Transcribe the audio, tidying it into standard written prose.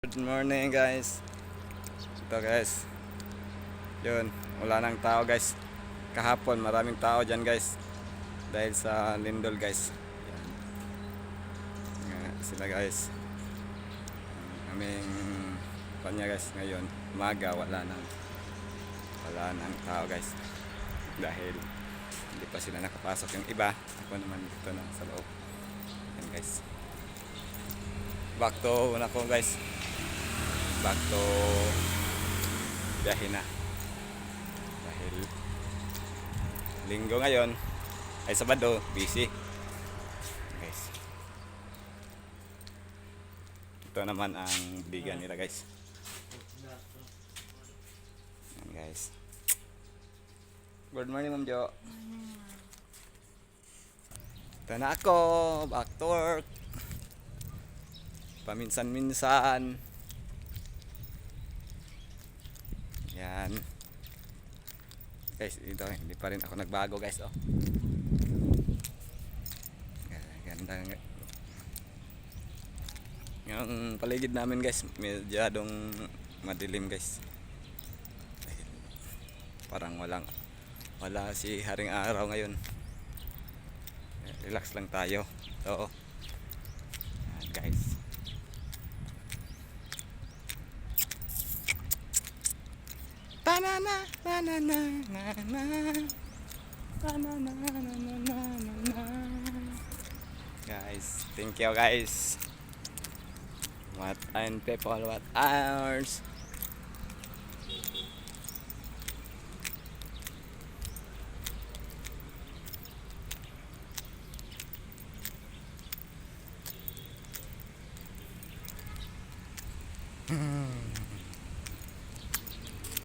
Good morning guys. Ito guys. Yun, wala nang tao guys. Kahapon maraming tao dyan guys. Dahil sa lindol guys. Yan. Sila guys. Aming kanya guys ngayon. Umaga wala nang tao guys. Dahil hindi pa sila nakapasok yung iba. Ako naman dito na sa loob. Yan guys. Back to una ko guys. Back to biyahe na dahil linggo ngayon ay Sabado, busy guys. Ito naman ang bigan nila guys. Yan guys. Good morning Ma'am Jo. Ito na ako, back to work. Paminsan-minsan. Yan. Guys, ito hindi pa rin ako nagbago guys, oh. Ganda. Yung paligid namin guys, masyadong madilim guys. Parang wala si haring araw ngayon. Relax lang tayo. Oo. Yan guys. Banana, banana, banana. Guys, thank you guys. What and people, what hours.